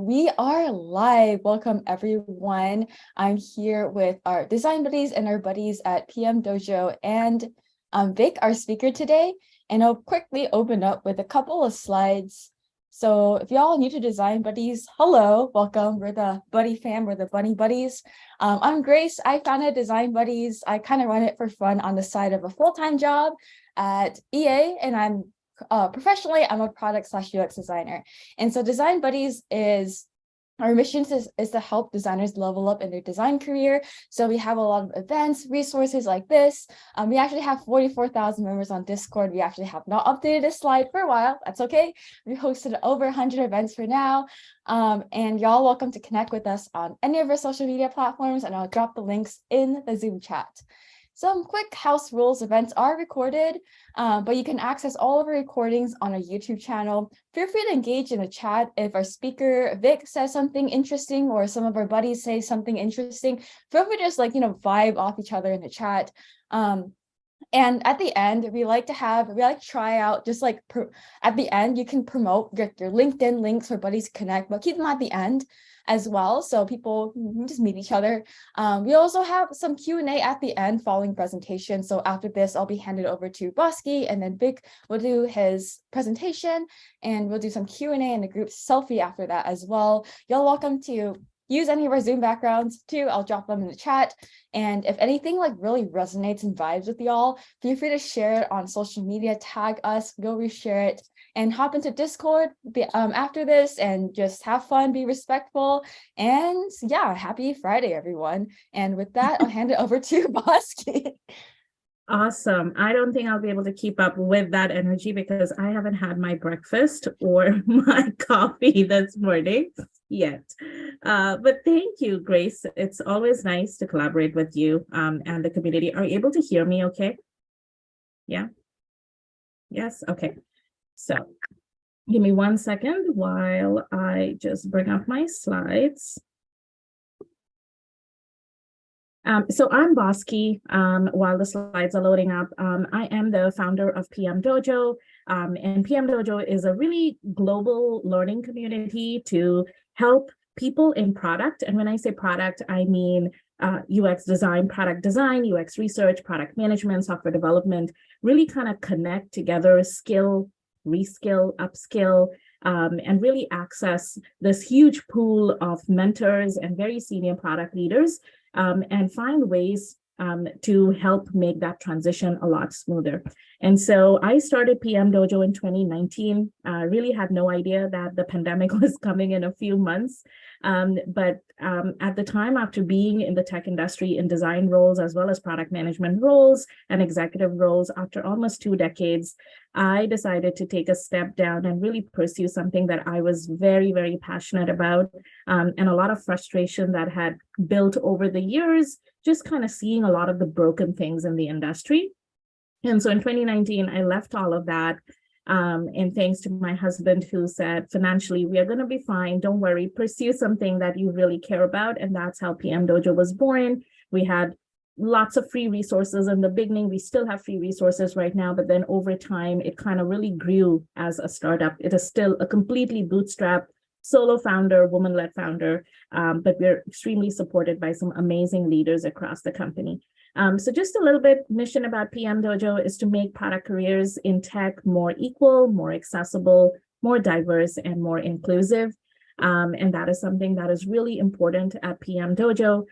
we are live. Welcome everyone. I'm here with our design buddies and our buddies at PMDojo and Vic, our speaker today. And I'll quickly open up with a couple of slides. So if y'all new to design buddies, hello, welcome. We're the buddy fam, we're the bunny buddies. I'm Grace. I founded Design Buddies. I kind of run it for fun on the side of a full-time job at EA, and I'm professionally, I'm a product/UX designer. And so Design Buddies is, our mission is to help designers level up in their design career. So we have a lot of events, resources like this. We actually have 44,000 members on Discord. We actually have not updated this slide for a while. That's okay. We hosted over 100 events for now. And y'all welcome to connect with us on any of our social media platforms, and I'll drop the links in the Zoom chat. Some quick house rules: events are recorded, but you can access all of our recordings on our YouTube channel. Feel free to engage in the chat. If our speaker, Vic, says something interesting or some of our buddies say something interesting, feel free to just vibe off each other in the chat. And at the end, we like to try out, at the end, you can promote your LinkedIn links for buddies to connect, but keep them at the end as well, so people just meet each other. We also have some Q&A at the end following presentation. So after this, I'll be handed over to Bosky, and then Vic will do his presentation, and we'll do some Q&A and a group selfie after that as well. Y'all welcome to use any of our Zoom backgrounds too. I'll drop them in the chat. And if anything really resonates and vibes with y'all, feel free to share it on social media, tag us, go reshare it, and hop into Discord after this and just have fun, be respectful. And yeah, happy Friday, everyone. And with that, I'll hand it over to Bosky. Awesome. I don't think I'll be able to keep up with that energy because I haven't had my breakfast or my coffee this morning yet. But thank you, Grace. It's always nice to collaborate with you and the community. Are you able to hear me okay? Yeah? Yes? Okay. So give me 1 second while I just bring up my slides. So I'm Bosky. While the slides are loading up, I am the founder of PMDojo, and PMDojo is a really global learning community to help people in product. And when I say product, I mean UX design, product design, UX research, product management, software development, really kind of connect together, skill, reskill, upskill, and really access this huge pool of mentors and very senior product leaders, and find ways to help make that transition a lot smoother. And so I started PMDojo in 2019. Really had no idea that the pandemic was coming in a few months. But at the time, after being in the tech industry in design roles, as well as product management roles and executive roles, after almost 2 decades, I decided to take a step down and really pursue something that I was very, very passionate about, and a lot of frustration that had built over the years, just kind of seeing a lot of the broken things in the industry. And so in 2019, I left all of that. And thanks to my husband, who said, financially, we are going to be fine. Don't worry, pursue something that you really care about. And that's how PMDojo was born. We had lots of free resources in the beginning. We still have free resources right now, but then over time, it kind of really grew as a startup. It is still a completely bootstrapped solo founder, woman-led founder, but we're extremely supported by some amazing leaders across the company. So just a little bit, mission about PMDojo is to make product careers in tech more equal, more accessible, more diverse, and more inclusive. And that is something that is really important at PMDojo.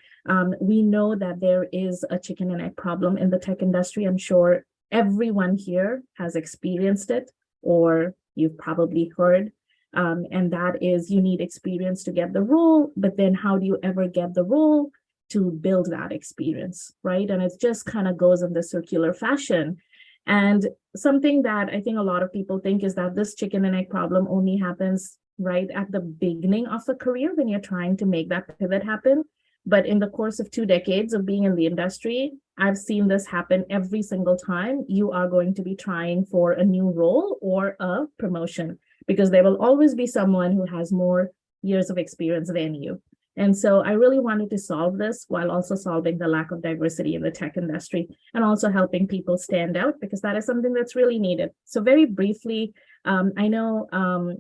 We know that there is a chicken and egg problem in the tech industry. I'm sure everyone here has experienced it, or you've probably heard. And that is, you need experience to get the role, but then how do you ever get the role to build that experience, right? And it just kind of goes in the circular fashion. And something that I think a lot of people think is that this chicken and egg problem only happens right at the beginning of a career when you're trying to make that pivot happen. But in the course of 2 decades of being in the industry, I've seen this happen every single time you are going to be trying for a new role or a promotion, because there will always be someone who has more years of experience than you. And so I really wanted to solve this while also solving the lack of diversity in the tech industry and also helping people stand out, because that is something that's really needed. So very briefly, I know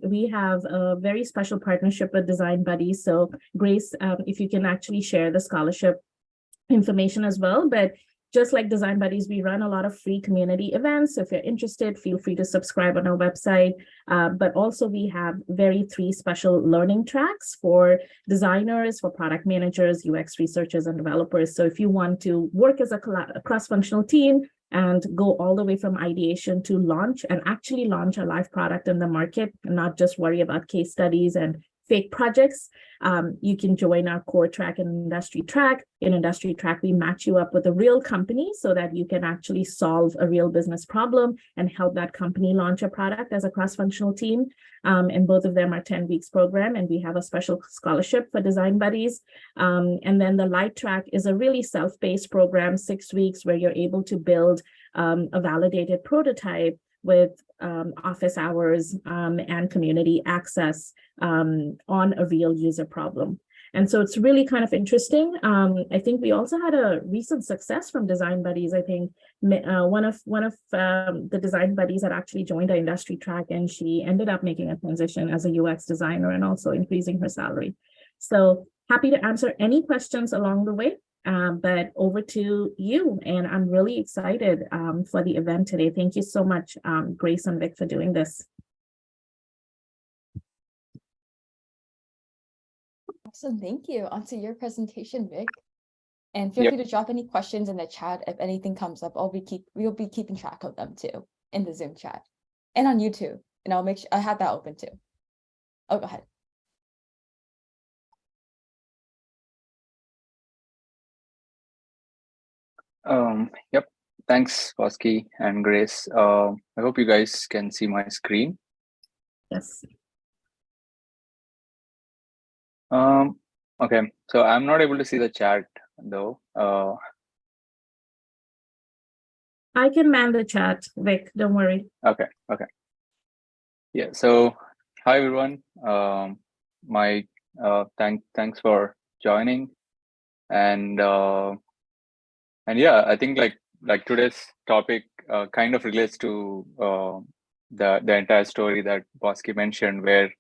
we have a very special partnership with Design Buddies. So Grace, if you can actually share the scholarship information as well. But just like Design Buddies, we run a lot of free community events. So if you're interested, feel free to subscribe on our website. But also we have three special learning tracks for designers, for product managers, UX researchers, and developers. So if you want to work as a cross-functional team and go all the way from ideation to launch and actually launch a live product in the market and not just worry about case studies and fake projects, you can join our core track and industry track. In industry track, we match you up with a real company so that you can actually solve a real business problem and help that company launch a product as a cross-functional team. And both of them are 10 weeks program, and we have a special scholarship for Design Buddies. And then the light track is a really self-paced program, 6 weeks, where you're able to build a validated prototype with office hours and community access on a real user problem. And so it's really kind of interesting. I think we also had a recent success from Design Buddies. I think one of the Design Buddies had actually joined our industry track, and she ended up making a transition as a UX designer and also increasing her salary. So happy to answer any questions along the way. But over to you, and I'm really excited for the event today. Thank you so much, Grace and Vic, for doing this. Awesome, thank you. On to your presentation, Vic. And feel free to drop any questions in the chat. If anything comes up, we'll be keeping track of them too in the Zoom chat and on YouTube. And I'll make sure I have that open too. Oh, go ahead. Yep. Thanks, Bosky and Grace. I hope you guys can see my screen. Yes. Okay, so I'm not able to see the chat though. I can man the chat, Vic, don't worry. Okay. Yeah, so hi everyone. Thanks for joining. And yeah, I think like today's topic kind of relates to the entire story that Bosky mentioned, where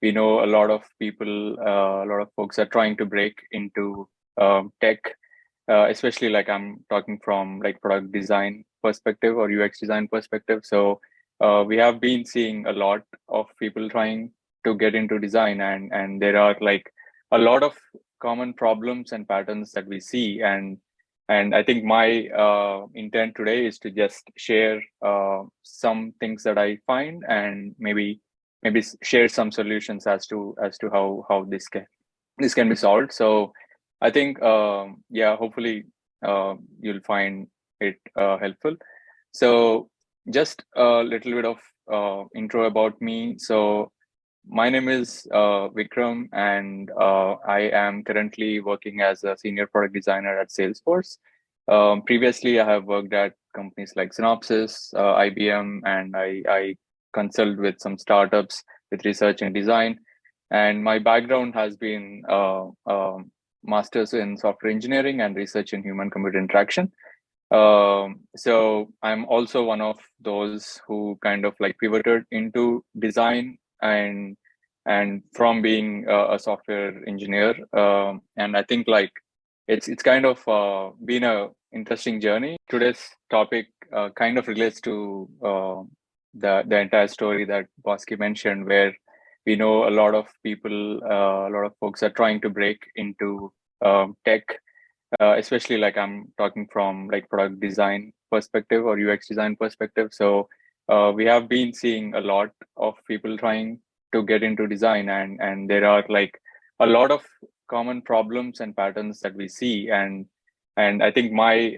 we know a lot of people, a lot of folks are trying to break into tech, especially like I'm talking from like product design perspective or UX design perspective. So we have been seeing a lot of people trying to get into design, and there are like a lot of common problems and patterns that we see. And I think my intent today is to just share some things that I find, and maybe share some solutions as to how this can be solved. So I think yeah, hopefully you'll find it helpful. So just a little bit of intro about me. So my name is Vikram, and I am currently working as a senior product designer at Salesforce. Previously, I have worked at companies like Synopsys, IBM, and I consult with some startups with research and design. And my background has been master's in software engineering and research in human-computer interaction. So I'm also one of those who kind of like pivoted into design and from being a software engineer. And I think like it's kind of been a interesting journey. Today's topic kind of relates to the entire story that Bosky mentioned, where we know a lot of people, a lot of folks are trying to break into tech, especially like I'm talking from like product design perspective or UX design perspective. So we have been seeing a lot of people trying to get into design, and there are like a lot of common problems and patterns that we see. And I think my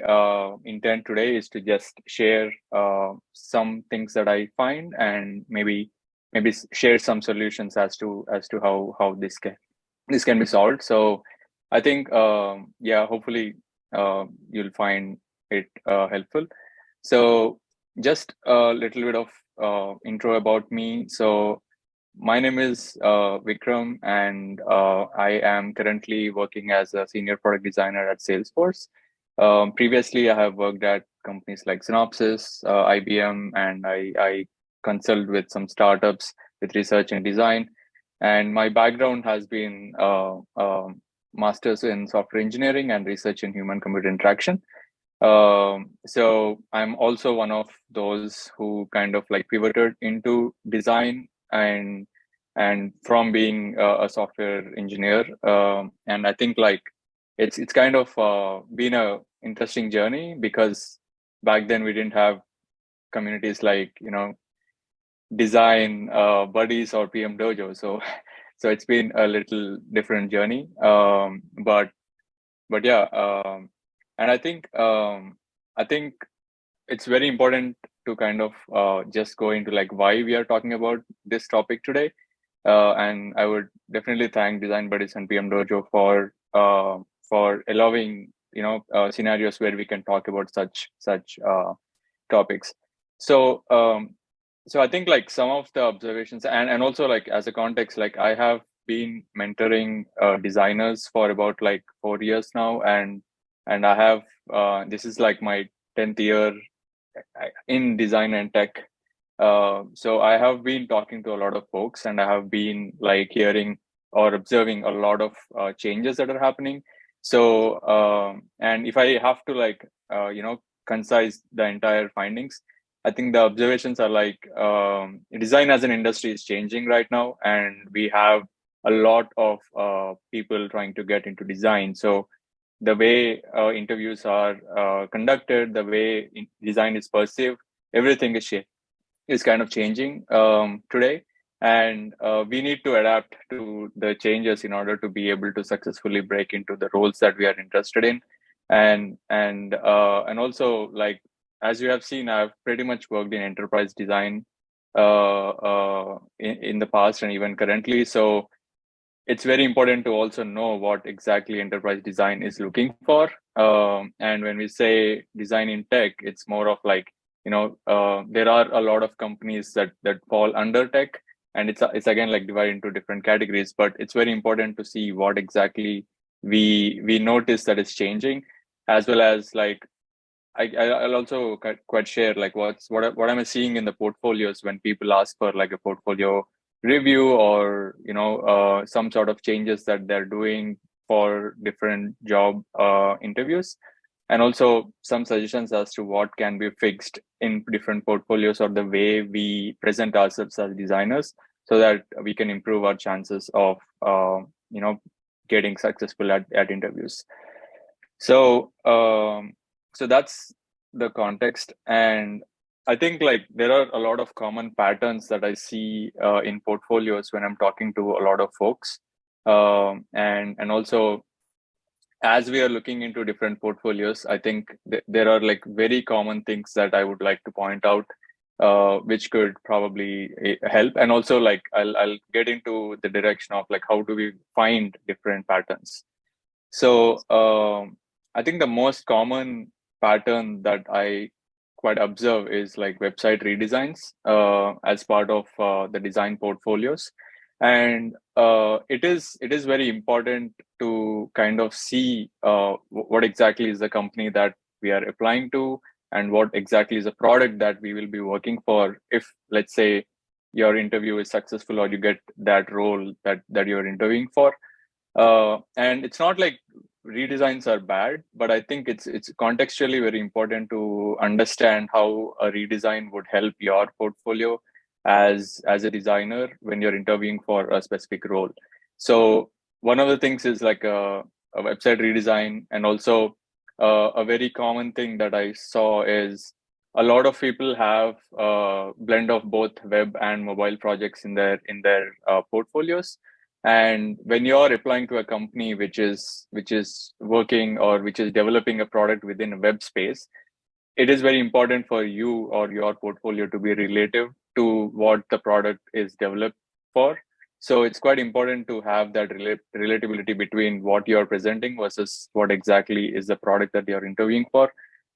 intent today is to just share some things that I find, and maybe share some solutions as to how this can be solved. So I think yeah, hopefully you'll find it helpful. So just a little bit of intro about me. So my name is Vikram, and I am currently working as a senior product designer at Salesforce. Previously, I have worked at companies like Synopsys, IBM, and I consult with some startups with research and design. And my background has been master's in software engineering and research in human computer interaction. So I'm also one of those who kind of like pivoted into design and from being a software engineer. And I think like it's kind of been a interesting journey because back then we didn't have communities like design buddies or PMDojo. So so it's been a little different journey. But yeah, and I think it's very important to kind of just go into like why we are talking about this topic today. And I would definitely thank Design Buddies and PMDojo for allowing scenarios where we can talk about such topics. So so I think like some of the observations and also like as a context, like I have been mentoring designers for about like 4 years now, and I have this is like my 10th year in design and tech. So I have been talking to a lot of folks, and I have been like hearing or observing a lot of changes that are happening. So and if I have to like concise the entire findings, I think the observations are like design as an industry is changing right now, and we have a lot of people trying to get into design. So the way interviews are conducted, the way design is perceived, everything is kind of changing today, and we need to adapt to the changes in order to be able to successfully break into the roles that we are interested in, and also like as you have seen, I've pretty much worked in enterprise design in the past and even currently. So it's very important to also know what exactly enterprise design is looking for. And when we say design in tech, it's more of like, there are a lot of companies that fall under tech, and it's again like divided into different categories. But it's very important to see what exactly we notice that is changing, as well as like I'll also quite share like what am I seeing in the portfolios when people ask for like a portfolio review, or some sort of changes that they're doing for different job interviews, and also some suggestions as to what can be fixed in different portfolios or the way we present ourselves as designers, so that we can improve our chances of getting successful at interviews. So so that's the context, and I think like there are a lot of common patterns that I see in portfolios when I'm talking to a lot of folks, and also as we are looking into different portfolios, I think there are like very common things that I would like to point out, which could probably help, and also like I'll get into the direction of like how do we find different patterns. So I think the most common pattern that I quite observe is like website redesigns as part of the design portfolios, and it is very important to kind of see what exactly is the company that we are applying to, and what exactly is the product that we will be working for. If let's say your interview is successful or you get that role that you're interviewing for, and it's not like redesigns are bad, but I think it's contextually very important to understand how a redesign would help your portfolio as a designer when you're interviewing for a specific role. So one of the things is like a website redesign, and also a very common thing that I saw is a lot of people have a blend of both web and mobile projects in their portfolios. And when you're applying to a company which is working or which is developing a product within a web space, it is very important for you or your portfolio to be relative to what the product is developed for. So it's quite important to have that relatability between what you're presenting versus what exactly is the product that you're interviewing for.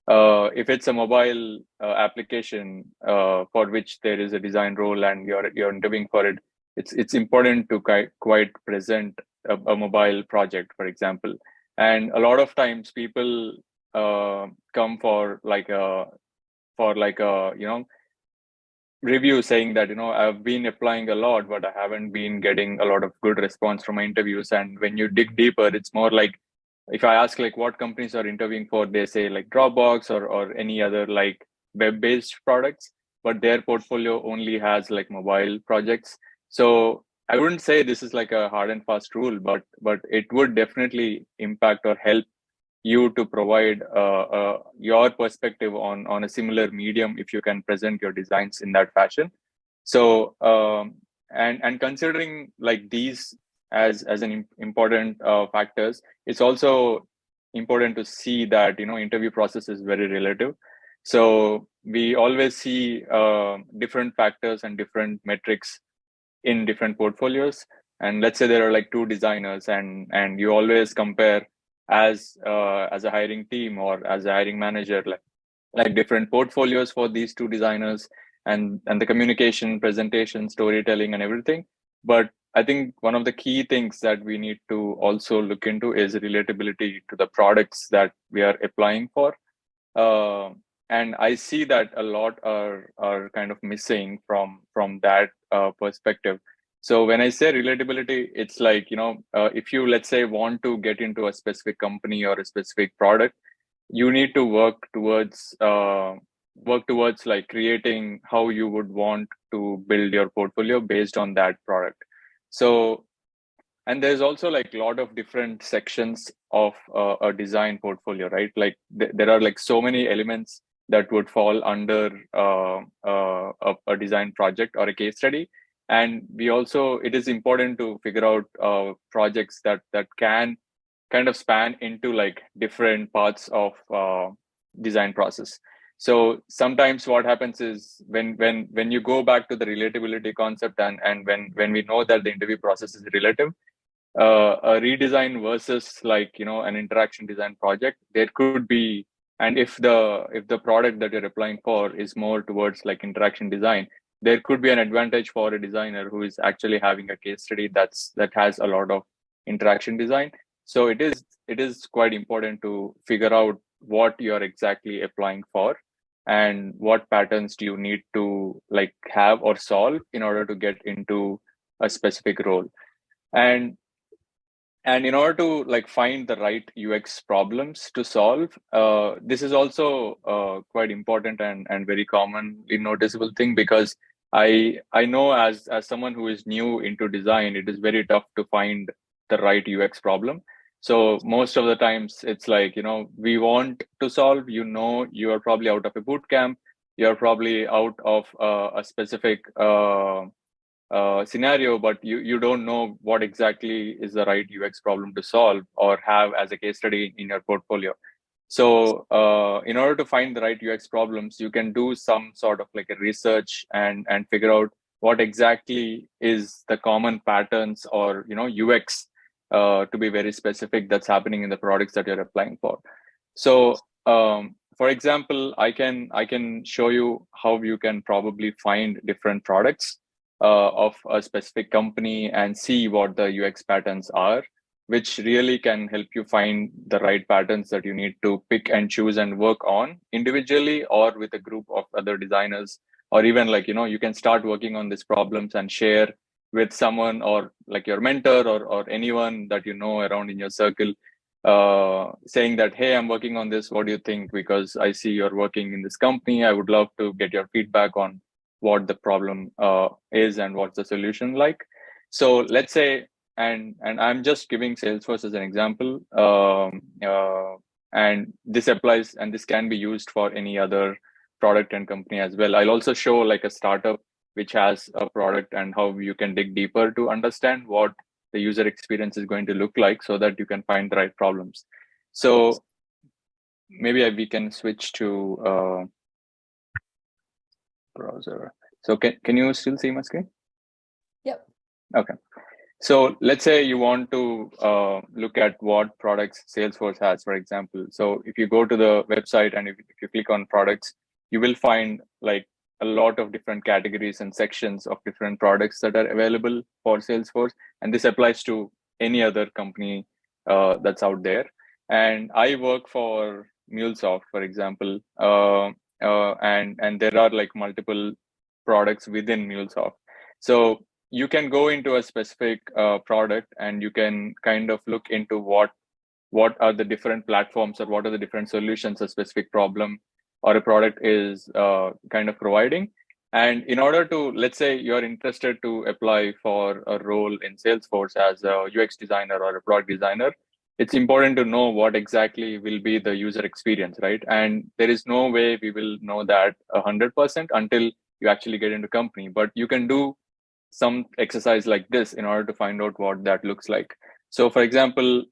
If it's a mobile application for which there is a design role and you're interviewing for it, it's important to quite present a mobile project, for example. And a lot of times people come for like a review saying that, I've been applying a lot, but I haven't been getting a lot of good response from my interviews. And when you dig deeper, it's more like, if I ask like what companies are interviewing for, they say like Dropbox or any other like web-based products, but their portfolio only has like mobile projects. So I wouldn't say this is like a hard and fast rule, but it would definitely impact or help you to provide your perspective on a similar medium if you can present your designs in that fashion. So and considering like these as an important factors, it's also important to see that interview process is very relative. So we always see different factors and different metrics in different portfolios. And let's say there are like two designers, and you always compare as a hiring team or as a hiring manager, like different portfolios for these two designers, and the communication, presentation, storytelling, and everything. But I think one of the key things that we need to also look into is relatability to the products that we are applying for. uh, and I see that a lot are kind of missing from that perspective. So when I say relatability, it's like, if you, let's say, want to get into a specific company or a specific product, you need to work towards like creating how you would want to build your portfolio based on that product. So, and there's also like a lot of different sections of a design portfolio, right? Like there are like so many elements that would fall under a design project or a case study. And we also, it is important to figure out projects that can kind of span into like different parts of design process. So sometimes what happens is when you go back to the relatability concept, and when we know that the interview process is relative, a redesign versus like an interaction design project, there could be, and if the product that you're applying for is more towards like interaction design, there could be an advantage for a designer who is actually having a case study that has a lot of interaction design. So it is quite important to figure out what you're exactly applying for, and what patterns do you need to like have or solve in order to get into a specific role. And and in order to like find the right UX problems to solve, this is also quite important and very commonly noticeable thing, because I know as someone who is new into design, it is very tough to find the right UX problem. So most of the times it's like, we want to solve, you are probably out of a boot camp, you're probably out of a specific scenario, but you don't know what exactly is the right UX problem to solve or have as a case study in your portfolio. So in order to find the right UX problems, you can do some sort of like a research and figure out what exactly is the common patterns or UX, to be very specific, that's happening in the products that you're applying for. So for example, I can show you how you can probably find different products of a specific company and see what the UX patterns are, which really can help you find the right patterns that you need to pick and choose and work on individually or with a group of other designers. Or even like, you can start working on these problems and share with someone, or like your mentor, or anyone that you know around in your circle, saying that, hey, I'm working on this, what do you think? Because I see you're working in this company, I would love to get your feedback on what the problem is and what's the solution like. So let's say, and I'm just giving Salesforce as an example, and this applies, and this can be used for any other product and company as well. I'll also show like a startup which has a product and how you can dig deeper to understand what the user experience is going to look like, so that you can find the right problems. So maybe we can switch to browser. So can you still see my screen? Yep. Okay. So let's say you want to look at what products Salesforce has, for example. So if you go to the website and if you click on products, you will find like a lot of different categories and sections of different products that are available for Salesforce. And this applies to any other company that's out there. And I work for MuleSoft, for example, and there are like multiple products within MuleSoft. So you can go into a specific product and you can kind of look into what are the different platforms or what are the different solutions a specific problem or a product is kind of providing. And in order to, let's say you're interested to apply for a role in Salesforce as a UX designer or a product designer, it's important to know what exactly will be the user experience, right? And there is no way we will know that 100% until you actually get into company. But you can do some exercise like this in order to find out what that looks like. So, for example,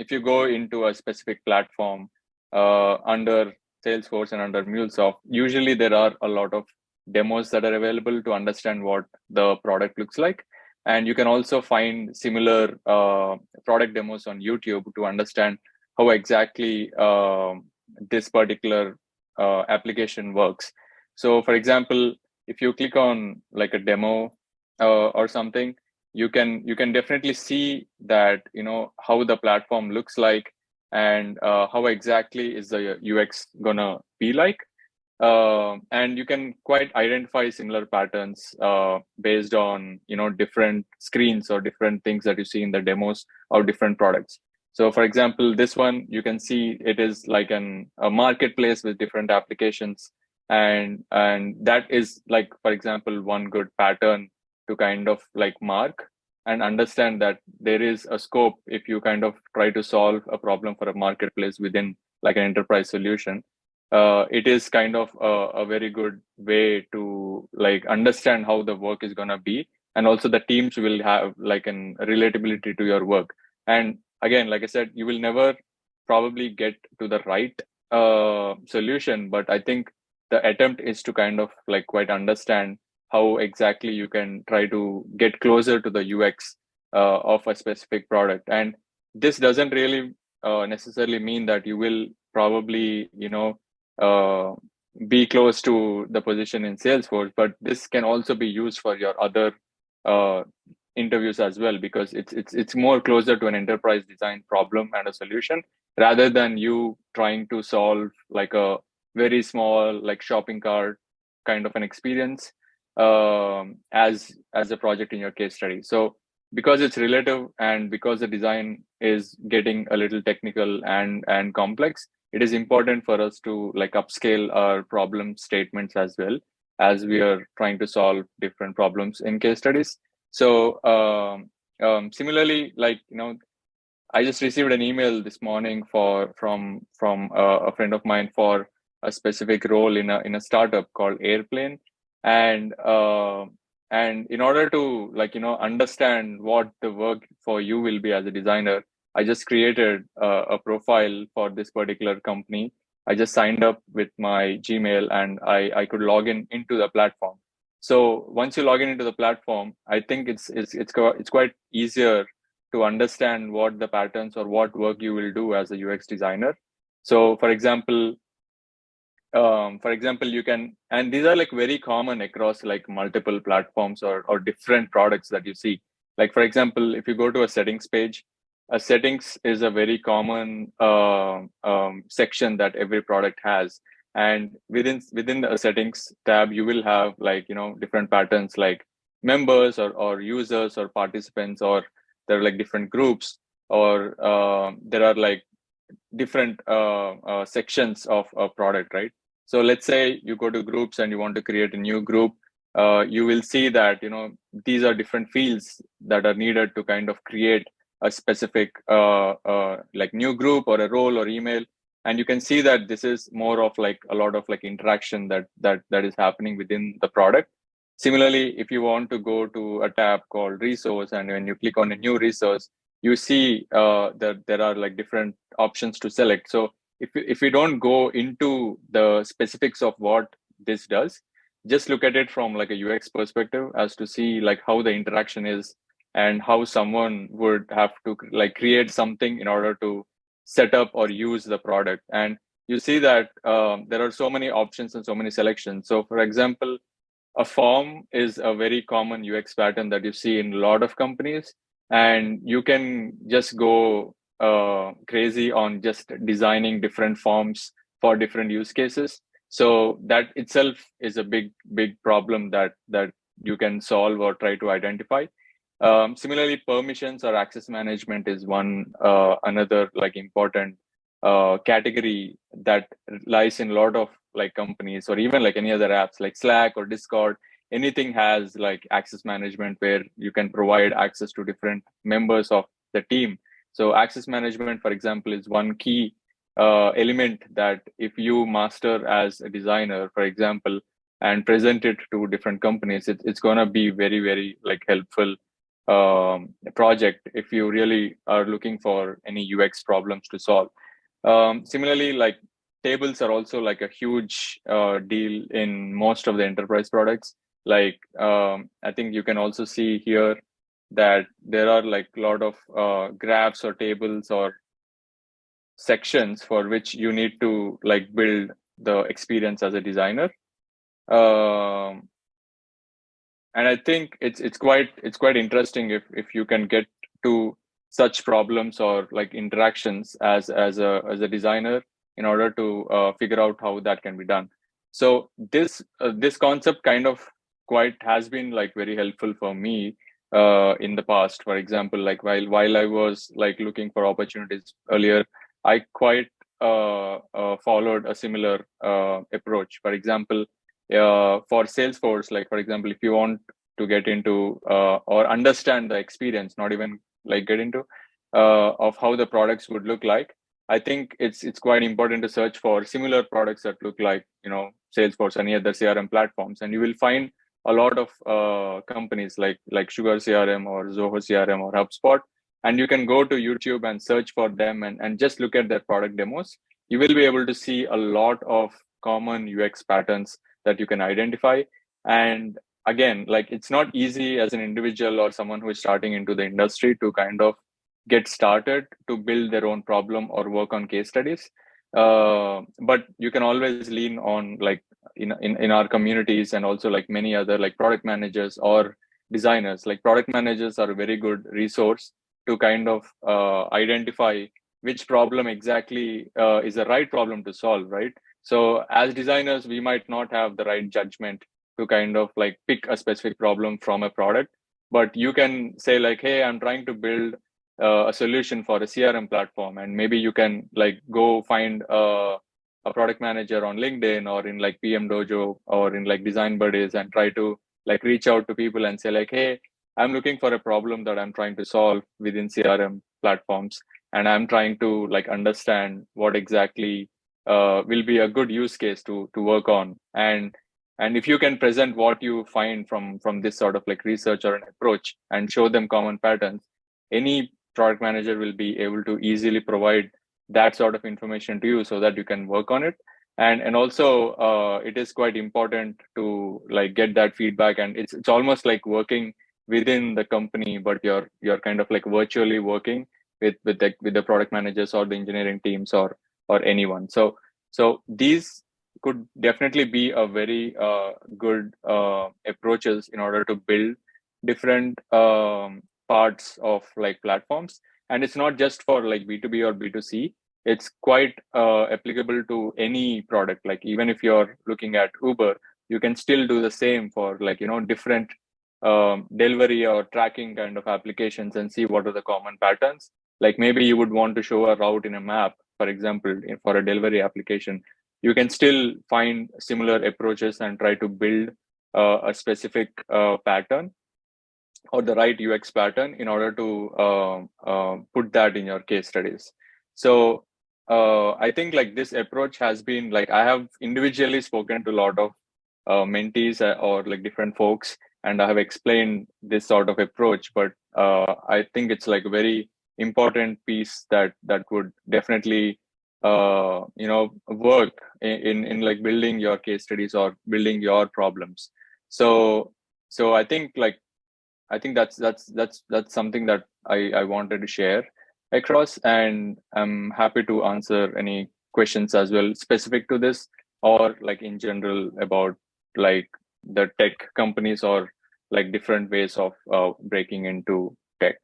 if you go into a specific platform under Salesforce and under MuleSoft, usually there are a lot of demos that are available to understand what the product looks like. And you can also find similar product demos on YouTube to understand how exactly this particular application works. So, for example, if you click on like a demo or something, you can definitely see that how the platform looks like and how exactly is the UX gonna be like. And you can quite identify similar patterns based on different screens or different things that you see in the demos or different products. So for example, this one, you can see it is like a marketplace with different applications, and that is like, for example, one good pattern to kind of like mark and understand that there is a scope if you kind of try to solve a problem for a marketplace within like an enterprise solution. It is kind of a very good way to like understand how the work is going to be, and also the teams will have like an relatability to your work. And again, like I said, you will never probably get to the right solution, but I think the attempt is to kind of like quite understand how exactly you can try to get closer to the UX of a specific product. And this doesn't really necessarily mean that you will probably uh, be close to the position in Salesforce, but this can also be used for your other uh, interviews as well, because it's more closer to an enterprise design problem and a solution rather than you trying to solve like a very small like shopping cart kind of an experience as a project in your case study. So because it's relative and because the design is getting a little technical and complex, it is important for us to like upscale our problem statements as well as we are trying to solve different problems in case studies. So similarly, like I just received an email this morning from a friend of mine for a specific role in a startup called Airplane, and in order to like understand what the work for you will be as a designer, I just created a profile for this particular company. I just signed up with my Gmail and I could log into the platform. So once you log into the platform, I think it's quite easier to understand what the patterns or what work you will do as a UX designer. So for example, you can, and these are like very common across like multiple platforms or different products that you see. Like, for example, if you go to a settings page, a settings is a very common section that every product has. And within the settings tab, you will have like, different patterns like members or users or participants, or there are like different groups, or there are like different sections of a product, right? So let's say you go to groups and you want to create a new group. You will see that these are different fields that are needed to kind of create a specific like new group or a role or email. And you can see that this is more of like a lot of like interaction that is happening within the product. Similarly, if you want to go to a tab called resource, and when you click on a new resource, you see that there are like different options to select. So if you don't go into the specifics of what this does, just look at it from like a UX perspective as to see like how the interaction is and how someone would have to like create something in order to set up or use the product. And you see that there are so many options and so many selections. So for example, a form is a very common UX pattern that you see in a lot of companies, and you can just go crazy on just designing different forms for different use cases. So that itself is a big problem that you can solve or try to identify. Similarly, permissions or access management is one another like important category that lies in a lot of like companies, or even like any other apps like Slack or Discord. Anything has like access management where you can provide access to different members of the team. So access management, for example, is one key element that if you master as a designer, for example, and present it to different companies, it's going to be very like helpful project if you really are looking for any UX problems to solve. Similarly, like tables are also like a huge deal in most of the enterprise products. Like I think you can also see here that there are like a lot of graphs or tables or sections for which you need to like build the experience as a designer. Um, and I think it's quite interesting if you can get to such problems or like interactions as a designer in order to figure out how that can be done. So this concept kind of quite has been like very helpful for me in the past. For example, like while I was like looking for opportunities earlier, I quite followed a similar approach. For example, for Salesforce, like for example, if you want to get into or understand the experience, not even like get into of how the products would look like, I think it's quite important to search for similar products that look like Salesforce and any other CRM platforms, and you will find a lot of companies like Sugar CRM or Zoho CRM or HubSpot, and you can go to YouTube and search for them and just look at their product demos. You will be able to see a lot of common UX patterns that you can identify. And again, like it's not easy as an individual or someone who is starting into the industry to kind of get started to build their own problem or work on case studies. But you can always lean on like in our communities, and also like many other like product managers or designers. Like product managers are a very good resource to kind of identify which problem exactly is the right problem to solve, right? So as designers, we might not have the right judgment to kind of like pick a specific problem from a product, but you can say like, hey, I'm trying to build a solution for a CRM platform, and maybe you can like go find a product manager on LinkedIn or in like PMDojo or in like Design Buddies, and try to like reach out to people and say like, hey, I'm looking for a problem that I'm trying to solve within CRM platforms, and I'm trying to like understand what exactly will be a good use case to work on. And if you can present what you find from this sort of like research or an approach and show them common patterns, any product manager will be able to easily provide that sort of information to you so that you can work on it. And also it is quite important to like get that feedback, and it's almost like working within the company, but you're kind of like virtually working with the product managers or the engineering teams or anyone. So these could definitely be a very good approaches in order to build different parts of like platforms. And it's not just for like B2B or B2C. It's quite applicable to any product. Like even if you're looking at Uber, you can still do the same for like different delivery or tracking kind of applications, and see what are the common patterns. Like maybe you would want to show a route in a map, for example, for a delivery application. You can still find similar approaches and try to build a specific pattern or the right UX pattern in order to put that in your case studies. So I think like this approach has been like, I have individually spoken to a lot of mentees or like different folks, and I have explained this sort of approach. But I think it's like a very important piece that would definitely work in like building your case studies or building your problems. So I think that's something that I wanted to share across, and I'm happy to answer any questions as well specific to this, or like in general about like the tech companies or like different ways of breaking into tech.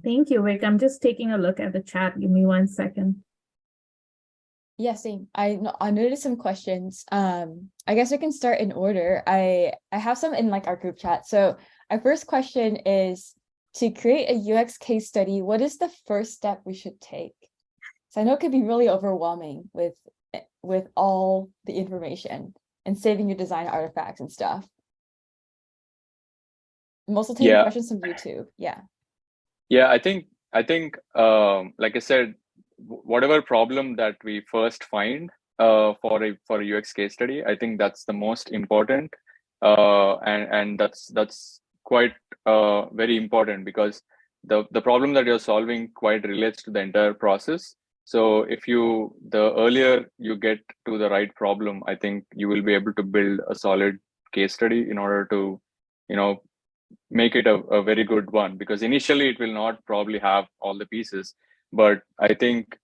Thank you, Rick. I'm just taking a look at the chat. Give me 1 second. Yeah, same. I noticed some questions. I guess we can start in order. I have some in like our group chat. So our first question is, to create a UX case study, what is the first step we should take? So I know it could be really overwhelming with all the information and saving your design artifacts and stuff. I'm also taking questions from YouTube. Yeah. Yeah, I think like I said, whatever problem that we first find for a UX case study, I think that's the most important, and that's quite very important, because the problem that you're solving quite relates to the entire process. So if the earlier you get to the right problem, I think you will be able to build a solid case study in order to, you know, make it a very good one, because initially it will not probably have all the pieces. But I think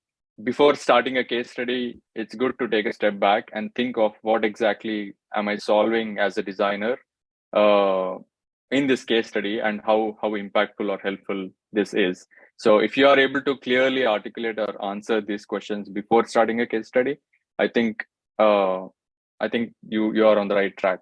before starting a case study, it's good to take a step back and think of what exactly am I solving as a designer uh, in this case study, and how impactful or helpful this is. So if you are able to clearly articulate or answer these questions before starting a case study, I think uh, you are on the right track.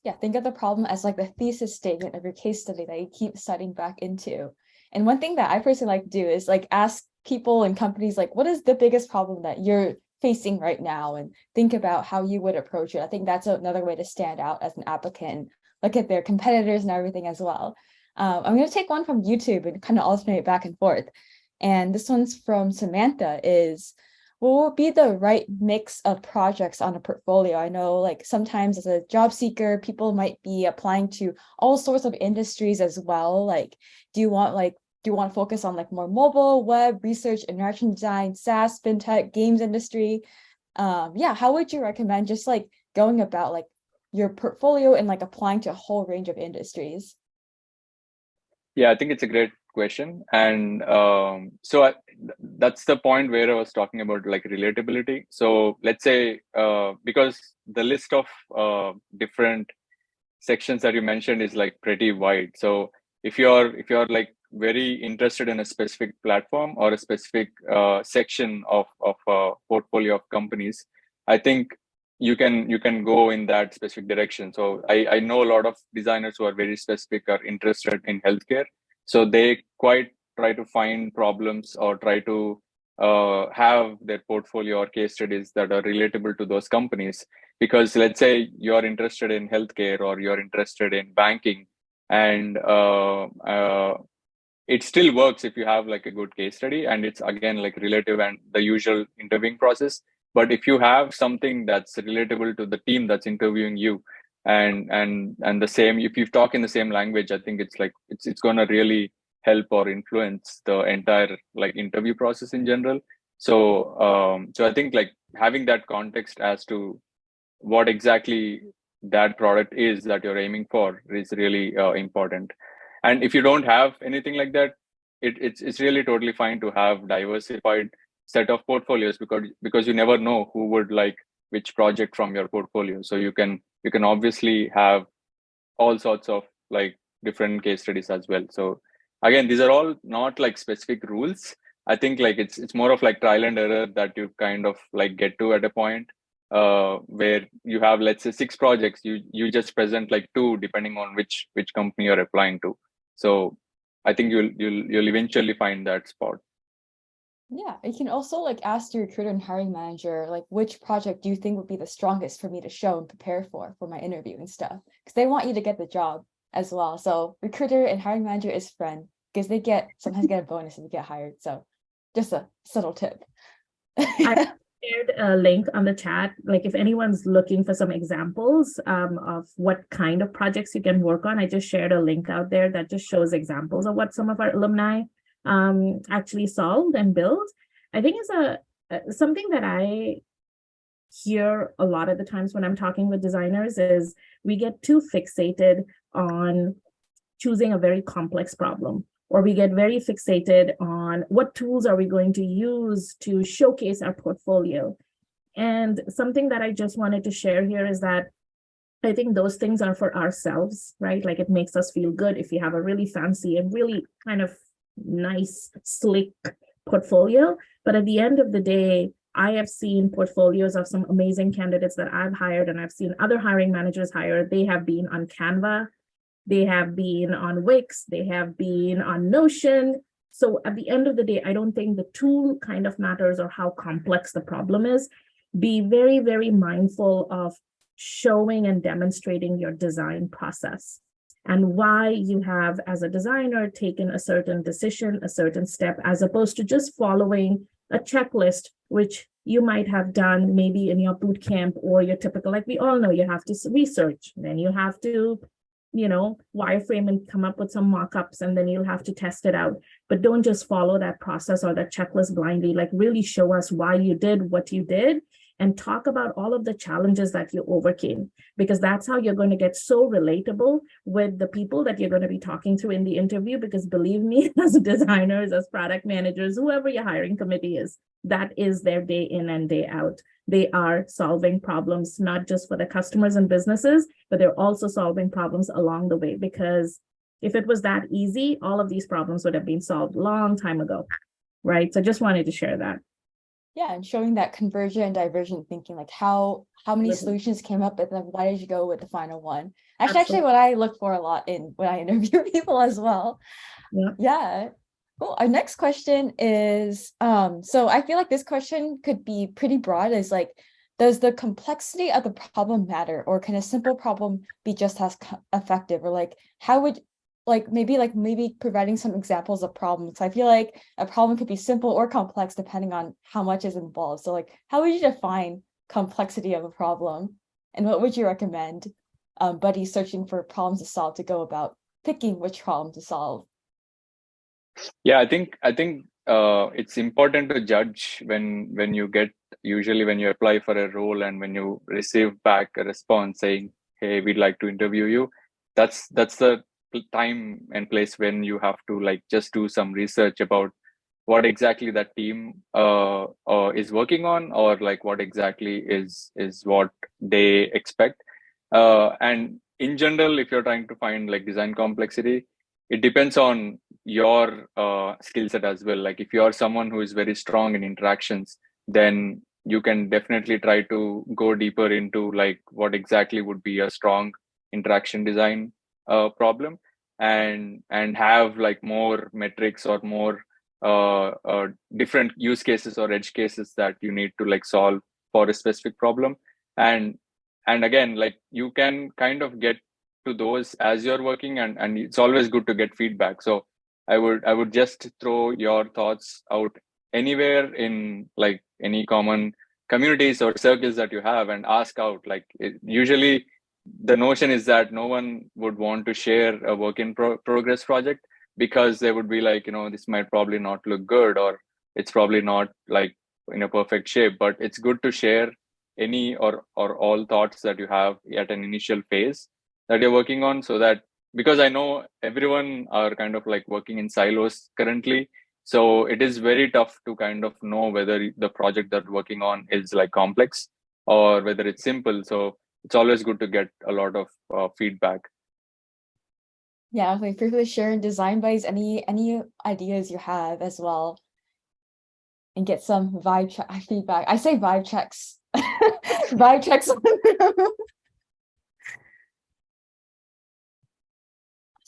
Yeah, think of the problem as like the thesis statement of your case study that you keep studying back into. And one thing that I personally like to do is like ask people and companies like, what is the biggest problem that you're facing right now, and think about how you would approach it. I think that's another way to stand out as an applicant and look at their competitors and everything as well. I'm going to take one from YouTube and kind of alternate back and forth. And this one's from Samantha, is, what will be the right mix of projects on a portfolio? I know like sometimes as a job seeker, people might be applying to all sorts of industries as well. Like, do you want to focus on like more mobile, web, research, interaction design, SaaS, fintech, games industry? Yeah, how would you recommend just like going about like your portfolio and like applying to a whole range of industries? Yeah, I think it's a great question. And that's the point where I was talking about like relatability. So let's say, because the list of different sections that you mentioned is like pretty wide. So if you're like very interested in a specific platform or a specific section of a portfolio of companies, I think you can go in that specific direction. So I know a lot of designers who are very specific, are interested in healthcare, so they quite try to find problems or try to have their portfolio or case studies that are relatable to those companies. Because let's say you're interested in healthcare or you're interested in banking, and it still works if you have like a good case study and it's again like relative and the usual interviewing process. But if you have something that's relatable to the team that's interviewing you, and the same, if you talk in the same language, I think it's like it's going to really help or influence the entire like interview process in general. So I think like having that context as to what exactly that product is that you're aiming for is really important. And if you don't have anything like that, it's really totally fine to have diversified set of portfolios, because you never know who would like which project from your portfolio. So you can obviously have all sorts of like different case studies as well. So again, these are all not like specific rules. I think like it's more of like trial and error that you kind of like get to at a point where you have, let's say, 6 projects. You just present like 2 depending on which company you're applying to. So I think you'll eventually find that spot. Yeah, you can also like ask your recruiter and hiring manager, like, which project do you think would be the strongest for me to show and prepare for my interview and stuff? Because they want you to get the job as well. So recruiter and hiring manager is friend, because they sometimes get a bonus if you get hired. So just a subtle tip. I shared a link on the chat. Like if anyone's looking for some examples of what kind of projects you can work on, I just shared a link out there that just shows examples of what some of our alumni actually solved and built. I think is something that I hear a lot of the times when I'm talking with designers is we get too fixated on choosing a very complex problem, or we get very fixated on what tools are we going to use to showcase our portfolio. And something that I just wanted to share here is that I think those things are for ourselves, right? Like it makes us feel good if you have a really fancy and really kind of nice, slick portfolio. But at the end of the day, I have seen portfolios of some amazing candidates that I've hired, and I've seen other hiring managers hire. They have been on Canva, they have been on Wix, they have been on Notion. So at the end of the day, I don't think the tool kind of matters or how complex the problem is. Be very, very mindful of showing and demonstrating your design process and why you have, as a designer, taken a certain decision, a certain step, as opposed to just following a checklist, which you might have done maybe in your boot camp or your typical, like we all know, you have to research, then you have to, wireframe and come up with some mock-ups, and then you'll have to test it out. But don't just follow that process or that checklist blindly. Like, really show us why you did what you did, and talk about all of the challenges that you overcame, because that's how you're going to get so relatable with the people that you're going to be talking to in the interview. Because believe me, as designers, as product managers, whoever your hiring committee is, that is their day in and day out. They are solving problems, not just for the customers and businesses, but they're also solving problems along the way. Because if it was that easy, all of these problems would have been solved a long time ago, right? So just wanted to share that. Yeah, and showing that conversion and divergent thinking, like how many solutions came up, and then why did you go with the final one? Actually, what I look for a lot in when I interview people as well. Yeah. Cool. Our next question is, so I feel like this question could be pretty broad. Is like, does the complexity of the problem matter, or can a simple problem be just as effective? Or like, how would maybe providing some examples of problems. I feel like a problem could be simple or complex depending on how much is involved. So like, how would you define complexity of a problem? And what would you recommend buddies searching for problems to solve to go about picking which problem to solve? Yeah, I think it's important to judge when you get, usually when you apply for a role and when you receive back a response saying, hey, we'd like to interview you. That's the time and place when you have to like just do some research about what exactly that team is working on, or like what exactly is what they expect. And in general, if you're trying to find like design complexity, it depends on your skill set as well. Like if you're someone who is very strong in interactions, then you can definitely try to go deeper into like what exactly would be a strong interaction design problem, and have like more metrics or more different use cases or edge cases that you need to like solve for a specific problem. And again, like you can kind of get to those as you're working, and it's always good to get feedback. So I would just throw your thoughts out anywhere in like any common communities or circles that you have, and ask out. Like usually the notion is that no one would want to share a work in progress project, because they would be like, this might probably not look good, or it's probably not like in a perfect shape. But it's good to share any or all thoughts that you have at an initial phase that you're working on, so that, because I know everyone are kind of like working in silos currently, so it is very tough to kind of know whether the project that you're working on is like complex or whether it's simple. So it's always good to get a lot of feedback. Yeah, like feel free to share in design buddies any ideas you have as well, and get some feedback. I say vibe checks. Vibe checks.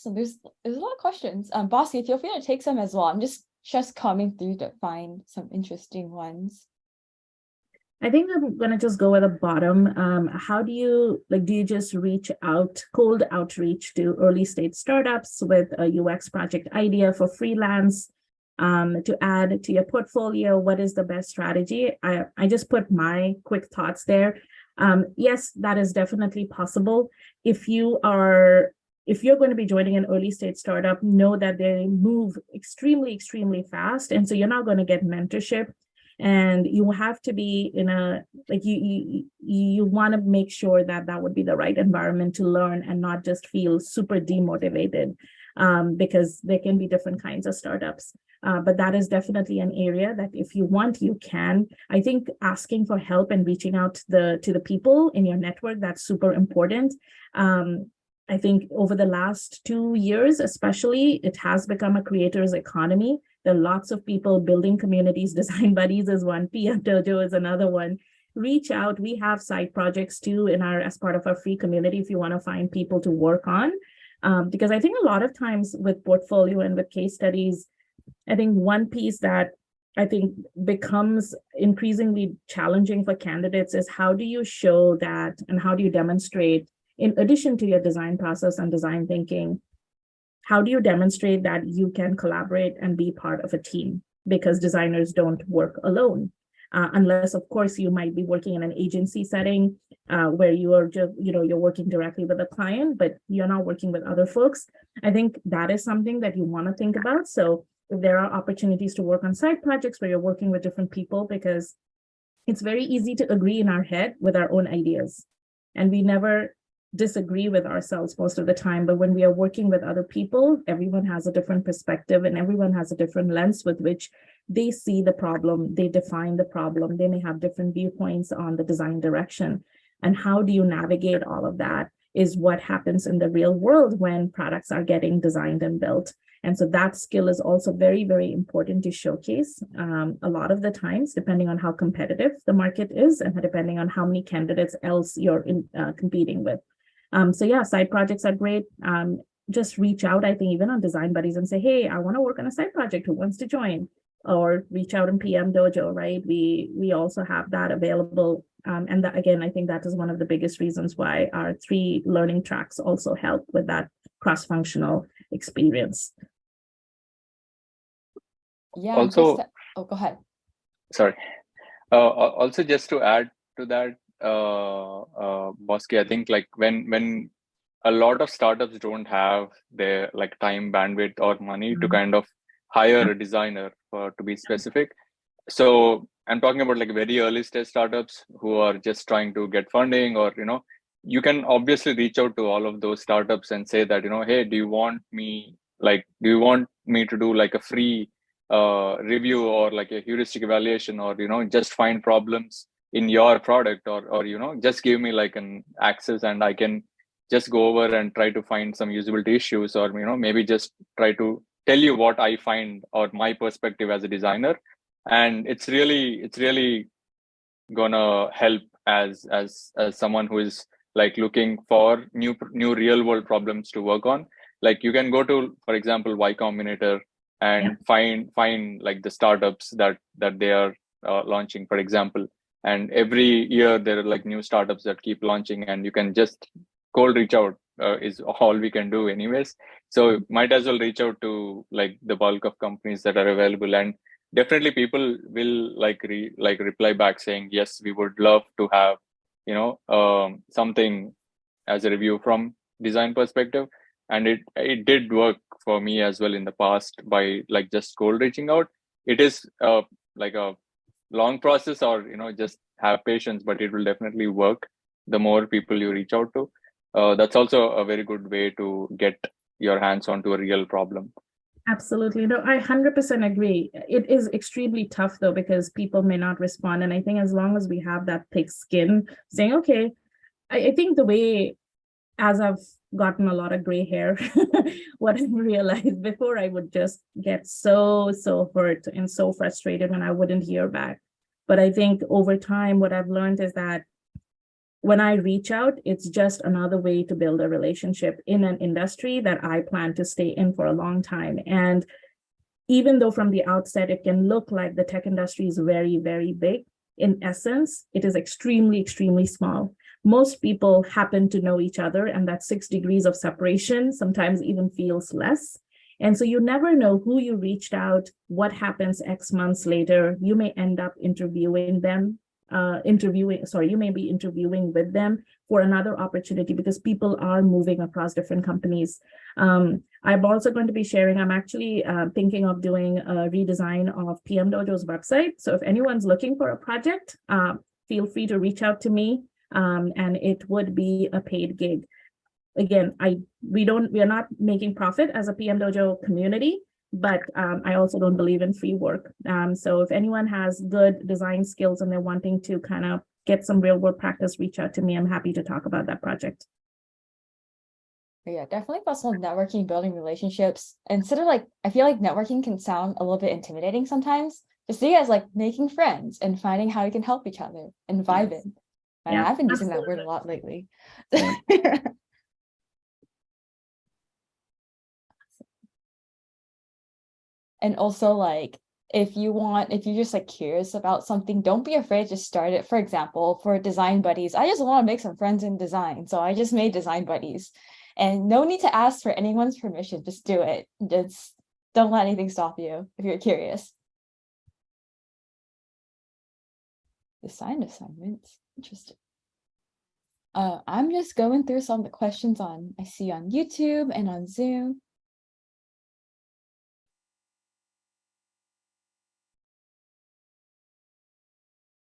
So there's a lot of questions. Bossy, feel free to take some as well. I'm just coming through to find some interesting ones. I think I'm gonna just go at the bottom. How do you do you just reach out, cold outreach to early stage startups with a UX project idea for freelance to add to your portfolio? What is the best strategy? I just put my quick thoughts there. Yes, that is definitely possible. If you're going to be joining an early stage startup, know that they move extremely, extremely fast. And so you're not going to get mentorship. And you have to be in a, like, you want to make sure that that would be the right environment to learn and not just feel super demotivated, because there can be different kinds of startups. But that is definitely an area that if you want, you can. I think asking for help and reaching out to the people in your network, that's super important. I think over the last 2 years, especially, it has become a creator's economy. There are lots of people building communities. Design Buddies is one, PMDojo is another one. Reach out. We have side projects too as part of our free community if you want to find people to work on. Because I think a lot of times with portfolio and with case studies, I think one piece that I think becomes increasingly challenging for candidates is how do you show that and how do you demonstrate, in addition to your design process and design thinking, how do you demonstrate that you can collaborate and be part of a team? Because designers don't work alone. Unless, of course, you might be working in an agency setting where you are just, you're working directly with a client, but you're not working with other folks. I think that is something that you want to think about. So if there are opportunities to work on side projects where you're working with different people, because it's very easy to agree in our head with our own ideas. And we never disagree with ourselves most of the time, but when we are working with other people, everyone has a different perspective and everyone has a different lens with which they see the problem, they define the problem, they may have different viewpoints on the design direction. And how do you navigate all of that is what happens in the real world when products are getting designed and built. And so that skill is also very, very important to showcase a lot of the times, depending on how competitive the market is and depending on how many candidates else you're competing with. So yeah, side projects are great. Just reach out, I think, even on Design Buddies and say, hey, I want to work on a side project. Who wants to join? Or reach out in PMDojo, right? We also have that available. And that, again, I think that is one of the biggest reasons why our 3 learning tracks also help with that cross-functional experience. Yeah. Also, oh, go ahead. sorry. Also, just to add to that, Bosky, I think like when a lot of startups don't have their like time, bandwidth, or money to kind of hire a designer to be specific. So I'm talking about like very early stage startups who are just trying to get funding, or you can obviously reach out to all of those startups and say that, hey, do you want me to do like a free review or like a heuristic evaluation, or just find problems in your product, or just give me like an access and I can just go over and try to find some usability issues, or maybe just try to tell you what I find or my perspective as a designer. And it's really gonna help as someone who is like looking for new real world problems to work on. Like you can go to, for example, Y Combinator and find like the startups that they are launching, for example. And every year there are like new startups that keep launching, and you can just cold reach out, is all we can do anyways. So might as well reach out to like the bulk of companies that are available, and definitely people will reply back saying, yes, we would love to have something as a review from design perspective. And it did work for me as well in the past by like just cold reaching out. It is like a long process, or just have patience, but it will definitely work the more people you reach out to. That's also a very good way to get your hands onto a real problem. Absolutely. No, I 100% agree. It is extremely tough though, because people may not respond. And I think as long as we have that thick skin saying, okay, I think the way, as I've gotten a lot of gray hair, what I realized before, I would just get so hurt and so frustrated when I wouldn't hear back. But I think over time, what I've learned is that when I reach out, it's just another way to build a relationship in an industry that I plan to stay in for a long time. And even though from the outset, it can look like the tech industry is very, very big, in essence, it is extremely, extremely small. Most people happen to know each other, and that 6 degrees of separation sometimes even feels less. And so you never know who you reached out, what happens X months later. You may end up interviewing them. You may be interviewing with them for another opportunity, because people are moving across different companies. I'm also going to be sharing, I'm actually thinking of doing a redesign of PMDojo's website. So if anyone's looking for a project, feel free to reach out to me, and it would be a paid gig. Again, we are not making profit as a PMDojo community, but I also don't believe in free work. So if anyone has good design skills and they're wanting to kind of get some real world practice, reach out to me. I'm happy to talk about that project. Yeah, definitely also networking, building relationships. Instead of like, I feel like networking can sound a little bit intimidating sometimes. Just see it as like making friends and finding how you can help each other and Yes. vibing. And Yeah, I've been using that word a absolutely. lot lately. Yeah. And also like if you're just like curious about something, don't be afraid to start it. For example, for design buddies, I just want to make some friends in design. So I just made design buddies. And no need to ask for anyone's permission. Just do it. Just don't let anything stop you if you're curious. Design assignments. Interesting. I'm just going through some of the questions I see on YouTube and on Zoom.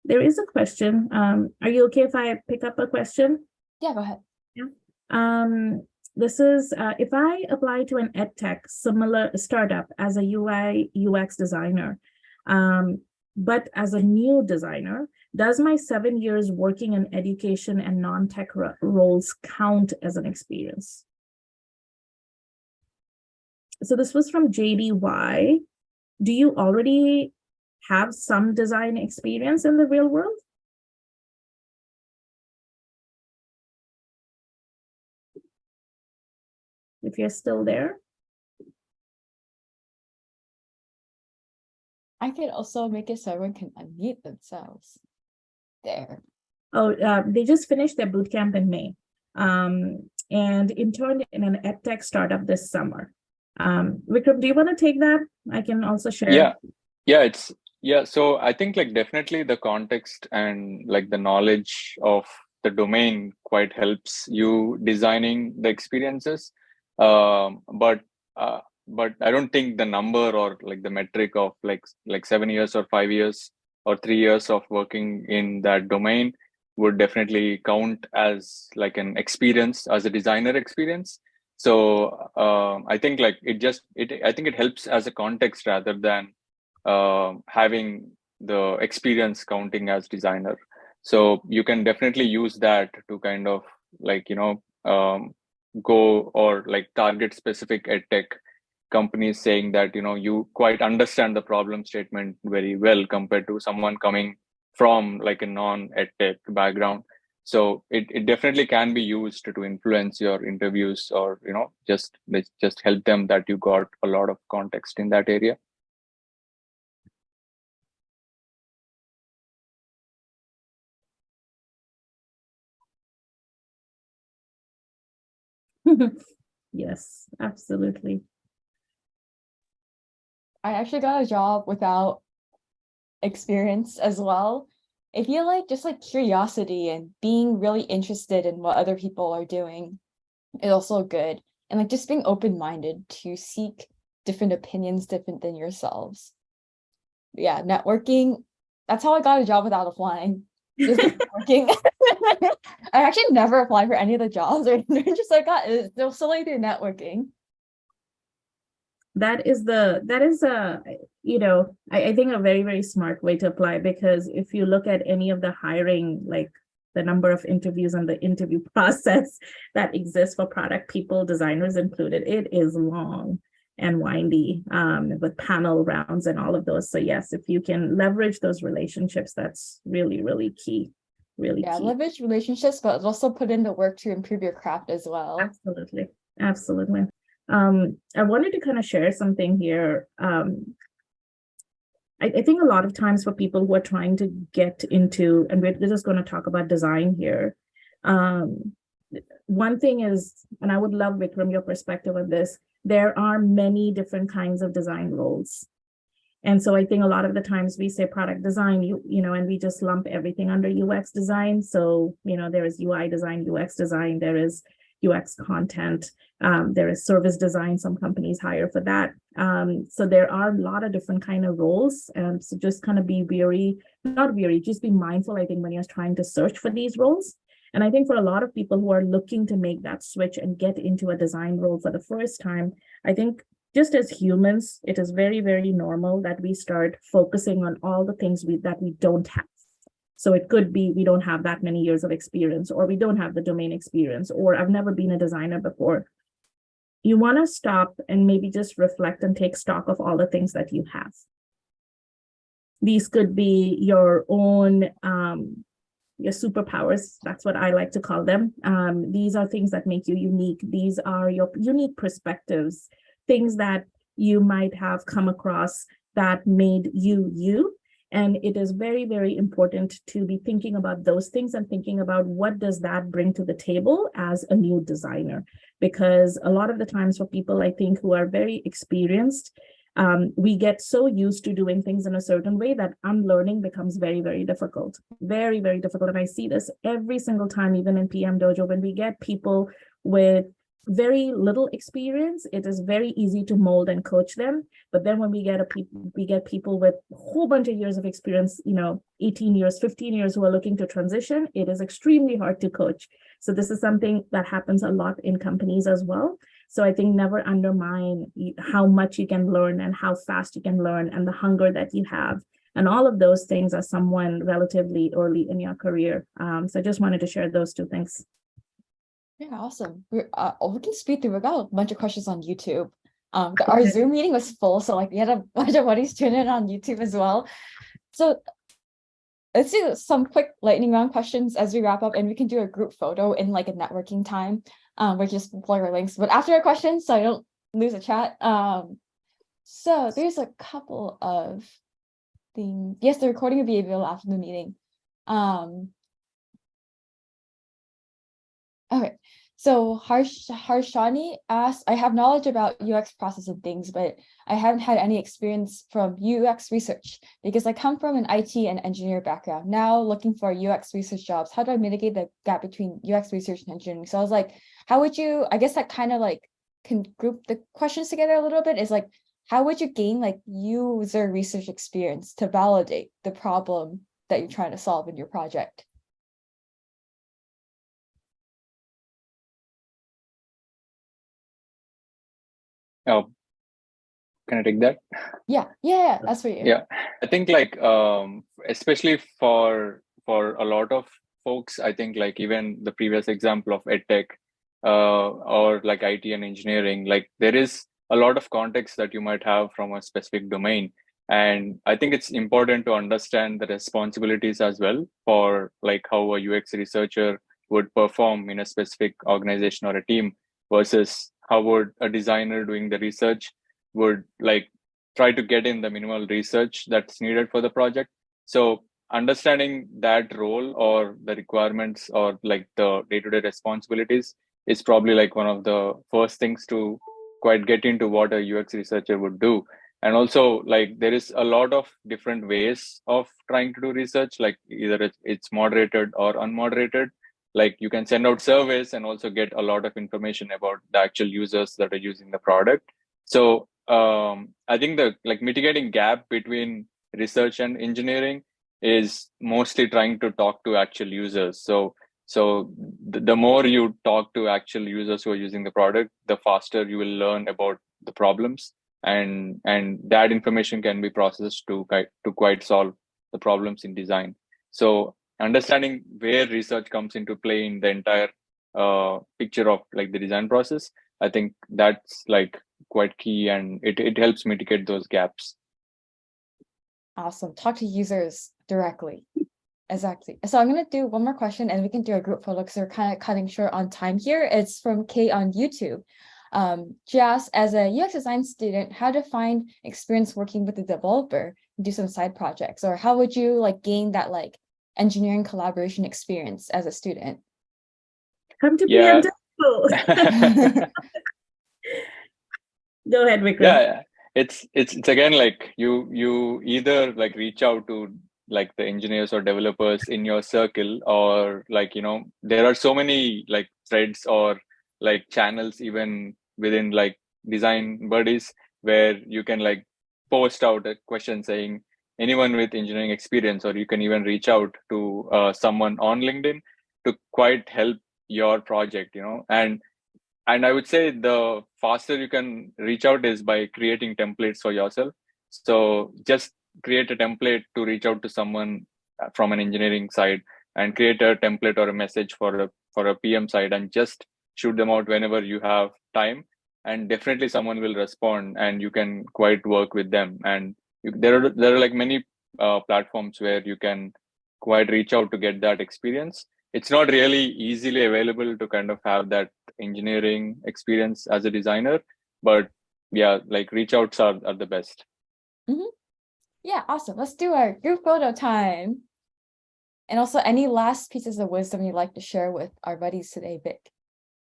There is a question. Are you okay if I pick up a question? Yeah, go ahead. Yeah. This is if I apply to an edtech similar startup as a UI UX designer, but as a new designer, does my 7 years working in education and non-tech roles count as an experience? So this was from JDY. Do you already have some design experience in the real world? If you're still there. I could also make it so everyone can unmute themselves. There. Oh, they just finished their bootcamp in May, and interned in an edtech startup this summer. Vikram, do you want to take that? I can also share. Yeah, so I think like definitely the context and like the knowledge of the domain quite helps you designing the experiences. But but I don't think the number or like the metric of like 7 years or 5 years or 3 years of working in that domain would definitely count as like an experience, as a designer experience. So I think like I think it helps as a context rather than having the experience counting as designer. So you can definitely use that to kind of like go or like target specific edtech companies, saying that you quite understand the problem statement very well compared to someone coming from like a non edtech background. So it definitely can be used to influence your interviews, or just help them that you got a lot of context in that area. Yes, absolutely. I actually got a job without experience as well. I feel like just like curiosity and being really interested in what other people are doing is also good. And like just being open-minded to seek different opinions different than yourselves. Yeah, networking. That's how I got a job without applying. Just networking. I actually never applied for any of the jobs or just like got it solely through networking. That is a I think a very, very smart way to apply, because if you look at any of the hiring, like the number of interviews and the interview process that exists for product people, designers included, it is long and windy, with panel rounds and all of those. So yes, if you can leverage those relationships, that's really, really key. Really Yeah, key. leverage relationships, but also put in the work to improve your craft as well. Absolutely. Absolutely. I wanted to kind of share something here. I think a lot of times for people who are trying to get into, and we're just going to talk about design here. One thing is, and I would love, Vikram, your perspective on this, there are many different kinds of design roles. And so I think a lot of the times we say product design, and we just lump everything under UX design. So, there is UI design, UX design, there is UX content, there is service design. Some companies hire for that. So there are a lot of different kind of roles. So just kind of just be mindful, I think, when you're trying to search for these roles. And I think for a lot of people who are looking to make that switch and get into a design role for the first time, I think just as humans, it is very, very normal that we start focusing on all the things that we don't have. So it could be we don't have that many years of experience, or we don't have the domain experience, or I've never been a designer before. you want to stop and maybe just reflect and take stock of all the things that you have. These could be your own your superpowers. That's what I like to call them. These are things that make you unique. These are your unique perspectives, things that you might have come across that made you you. And it is very, very important to be thinking about those things and thinking about what does that bring to the table as a new designer. Because a lot of the times for people, I think, who are very experienced, we get so used to doing things in a certain way that unlearning becomes very, very difficult. Very, very difficult. And I see this every single time, even in PMDojo, when we get people with very little experience, it is very easy to mold and coach them. But then when we get people with a whole bunch of years of experience, 18 years, 15 years, who are looking to transition, it is extremely hard to coach. So this is something that happens a lot in companies as well. So I think never undermine how much you can learn and how fast you can learn and the hunger that you have. And all of those things as someone relatively early in your career. So I just wanted to share those two things. Yeah, awesome. We can speed through. We got a bunch of questions on YouTube. Our Zoom meeting was full, so like we had a bunch of buddies tune in on YouTube as well. So let's do some quick lightning round questions as we wrap up, and we can do a group photo in like a networking time. We just plug our links, but after our questions, so I don't lose a chat. So there's a couple of things. Yes, the recording will be available after the meeting. Okay, so Harshani asks, I have knowledge about UX process and things, but I haven't had any experience from UX research because I come from an IT and engineer background. Now looking for UX research jobs, how do I mitigate the gap between UX research and engineering? So I was like, how would you, I guess that kind of like can group the questions together a little bit, is like, how would you gain like user research experience to validate the problem that you're trying to solve in your project? Oh, can I take that? Yeah, that's for you. Yeah, I think like especially for a lot of folks, I think like even the previous example of edtech or like IT and engineering, like there is a lot of context that you might have from a specific domain. And I think it's important to understand the responsibilities as well for like how a UX researcher would perform in a specific organization or a team versus how would a designer doing the research would like try to get in the minimal research that's needed for the project. So understanding that role or the requirements or like the day-to-day responsibilities is probably like one of the first things to quite get into what a UX researcher would do. And also like there is a lot of different ways of trying to do research, like either it's moderated or unmoderated. Like you can send out surveys and also get a lot of information about the actual users that are using the product. So I think the like mitigating gap between research and engineering is mostly trying to talk to actual users. So the more you talk to actual users who are using the product, the faster you will learn about the problems, and that information can be processed to quite solve the problems in design. So understanding where research comes into play in the entire picture of like the design process, I think that's like quite key, and it helps mitigate those gaps. Awesome. Talk to users directly. Exactly. So I'm going to do one more question and we can do a group photo because we're kind of cutting short on time here. It's from Kate on YouTube. She asked, as a UX design student, how to find experience working with a developer and do some side projects, or how would you like gain that like engineering collaboration experience as a student? Come to Yeah. PMDojo. Go ahead, Vikram. Yeah, it's again like you either like reach out to like the engineers or developers in your circle, or like there are so many like threads or like channels even within like design buddies where you can like post out a question saying anyone with engineering experience, or you can even reach out to someone on LinkedIn to quite help your project, and I would say the faster you can reach out is by creating templates for yourself. So just create a template to reach out to someone from an engineering side, and create a template or a message for a PM side, and just shoot them out whenever you have time. and definitely someone will respond, and you can quite work with them. And there are like many platforms where you can quite reach out to get that experience. It's not really easily available to kind of have that engineering experience as a designer, but yeah, like reach outs are the best. Mhm. Yeah, awesome. Let's do our group photo time. And also, any last pieces of wisdom you'd like to share with our buddies today, Vic?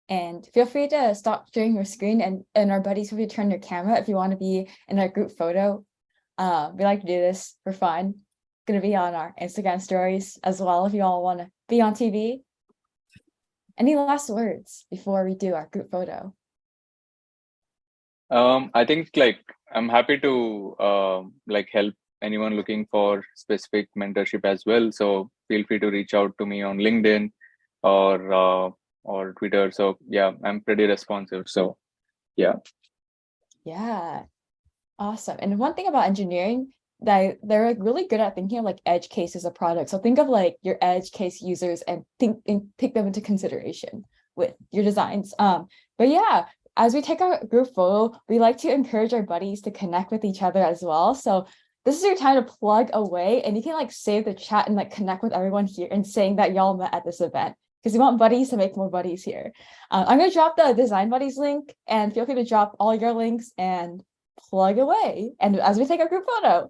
And feel free to stop sharing your screen, and our buddies, feel free to turn your camera if you want to be in our group photo. We like to do this for fun. Gonna be on our Instagram stories as well if you all want to be on TV. Any last words before we do our group photo? I think like I'm happy to like help anyone looking for specific mentorship as well. So feel free to reach out to me on LinkedIn or Twitter. So yeah, I'm pretty responsive. So yeah. Yeah, awesome. And one thing about engineering, that they're like really good at thinking of like edge cases of products. So think of like your edge case users and take them into consideration with your designs. But yeah, as we take our group photo, we like to encourage our buddies to connect with each other as well. So this is your time to plug away, and you can like save the chat and like connect with everyone here and saying that y'all met at this event, because we want buddies to make more buddies here. I'm going to drop the Design Buddies link, and feel free to drop all your links and plug away. And as we take our group photo,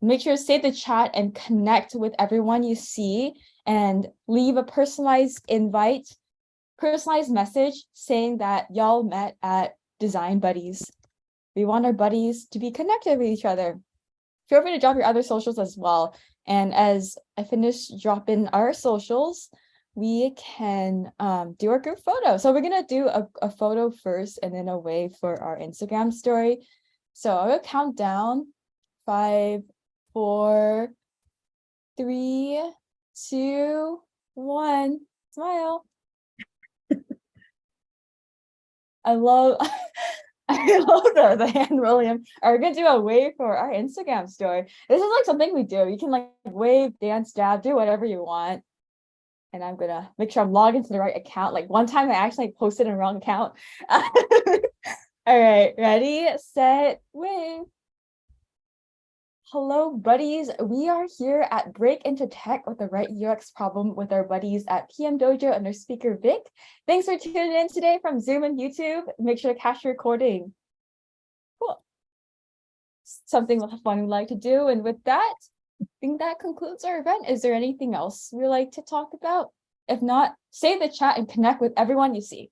make sure to save the chat and connect with everyone you see, and leave a personalized invite, personalized message saying that y'all met at Design Buddies. We want our buddies to be connected with each other. Feel free to drop your other socials as well. And as I finish dropping our socials, we can do our group photo. So we're gonna do a photo first and then a wave for our Instagram story. So I will count down 5, 4, 3, 2, 1. Smile. I love I love the hand William. Are we gonna do a wave for our Instagram story? This is like something we do. You can like wave, dance, dab, do whatever you want. And I'm gonna make sure I'm logged into the right account. Like one time I actually posted in the wrong account. All right, ready, set, wave. Hello, buddies. We are here at Break Into Tech with the right UX problem with our buddies at PMDojo and their speaker, Vic. Thanks for tuning in today from Zoom and YouTube. Make sure to catch the recording. Cool. Something fun we like to do. And with that, I think that concludes our event. Is there anything else we like to talk about? If not, save the chat and connect with everyone you see.